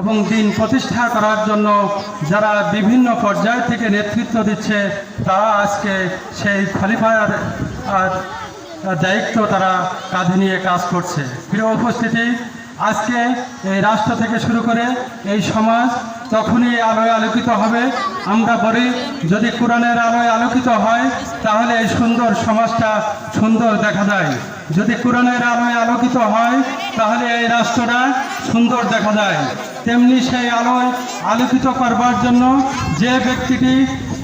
এবং দিন প্রতিষ্ঠা করার জন্য যারা বিভিন্ন পর্যায় থেকে নেতৃত্ব দিচ্ছে তারা আজকে সেই খলিফার দায়িত্ব তারা কাঁধে নিয়ে কাজ করছে। প্রিয় উপস্থিতি, আজকে এই রাষ্ট্র থেকে শুরু করে এই সমাজ তখনই আলোয় আলোকিত হবে, আমরা বলি যদি কোরআনের আলোয় আলোকিত হয় তাহলে এই সুন্দর সমাজটা সুন্দর দেখা যায়। যদি কোরআনের আলোয় আলোকিত হয় তাহলে এই রাষ্ট্রটা সুন্দর দেখা যায়। তেমনি সেই আলোয় আলোকিত করবার জন্য যে ব্যক্তিটি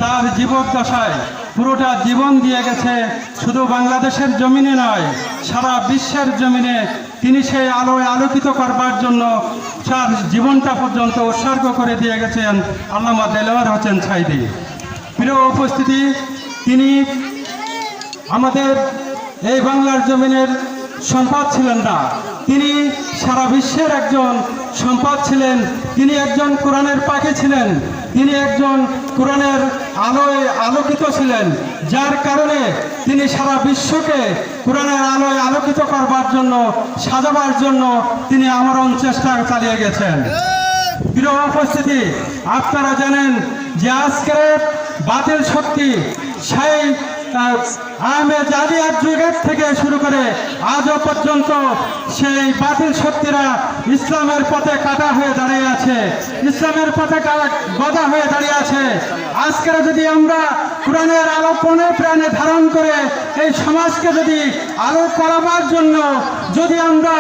তার জীবদ্দশায় পুরোটা জীবন দিয়ে গেছে, শুধু বাংলাদেশের জমিনে নয় সারা বিশ্বের জমিনে তিনি সেই আলোয় আলোকিত করবার জন্য তার জীবনটা পর্যন্ত উৎসর্গ করে দিয়ে গেছেন আল্লামা দেলোয়ার হোসেন সাঈদী। প্রিয় উপস্থিতি, তিনি আমাদের এই বাংলার জমিনের সম্পদ ছিলেন না, তিনি সারা বিশ্বের একজন সম্পদ ছিলেন। তিনি একজন কোরআনের পাখি ছিলেন, তিনি একজন কোরআনের আলোয় আলোকিত ছিলেন, যার কারণে তিনি সারা বিশ্বকে কোরআনের আলোয় আলোকিত করবার জন্য সাজাবার জন্য তিনি আমরণ চেষ্টা চালিয়ে গেছেন। প্রিয় উপস্থিতি, আপনারা জানেন যে আজকের বাতিল শক্তি সেই আহমেদ জাদিয়ার যুগের থেকে শুরু করে আজও পর্যন্ত সেই বাতিল শক্তিরা ইসলামের পথে কাটা হয়ে দাঁড়িয়ে আছে, ইসলামের পথে গদা হয়ে দাঁড়িয়ে আছে। আজকের যদি আমরা কোরআনের আলো মনে প্রাণে ধারণ করে এই সমাজকে যদি আলো করাবার জন্য যদি আমরা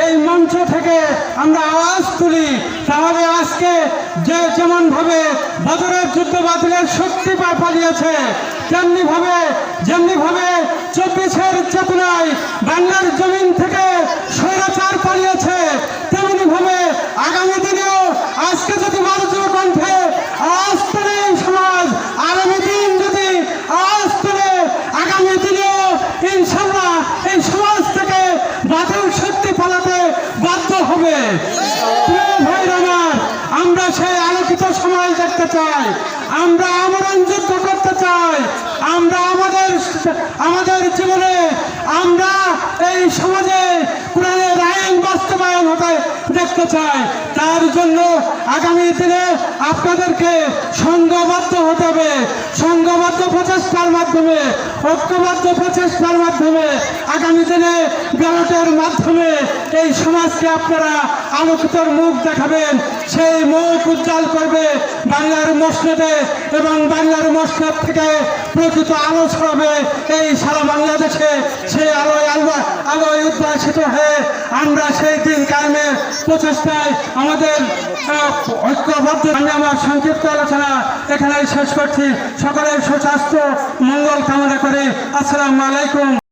এই মঞ্চ থেকে আমরা আওয়াজ তুলি, তাহলে আজকে যেমনভাবে বদরের যুদ্ধ বাতিলের শক্তি পালিয়েছে, যেমনিভাবে 24-এর চেতনায় বাংলার জমিন থেকে স্বৈরাচার পালিয়েছে, তেমনিভাবে আগামী দিনেও আজকে যদি মানুষের কণ্ঠে আওয়াজ তোলে এই সমাজ, আগামী দিন যদি আওয়াজ তোলে, আগামী দিনেও ইনশাআল্লাহ এই সমাজ থেকে বাতিল শক্তি পালাতে বাধ্য হবে। ভাইরা আমার, আমরা সেই আলোকিত সমাজ দেখতে চাই, আমরা আমরণ যুদ্ধ করতে চাই, আমরা আমাদের জীবনে আমরা এই সমাজে কোরআনের আইন বাস্তবায়ন হতে দেখতে চাই। তার জন্য আগামী দিনে আপনাদেরকে সংঘবদ্ধ হতে হবে, সংঘবদ্ধ প্রচেষ্টার মাধ্যমে, ঐক্যবদ্ধ প্রচেষ্টার মাধ্যমে আগামী দিনে ব্যালটের মাধ্যমে এই সমাজকে আপনারা আলোকিতর মুখ দেখাবেন, সেই মুখ উজ্জ্বল করবে বাংলার মসনদে এবং বাংলার মসনদ থেকে প্রকৃত আলো ছড়াবে এই সারা বাংলাদেশে। সেই আলোয় উদ্ভাসিত হয়ে আমরা সেই দিন কায়েমের প্রচেষ্টায় আমাদের ঐক্যবদ্ধ। আমি আমার সংক্ষিপ্ত আলোচনা এখানেই শেষ করছি। সকলের সুস্বাস্থ্য মঙ্গল কামনা করে আসসালামু আলাইকুম।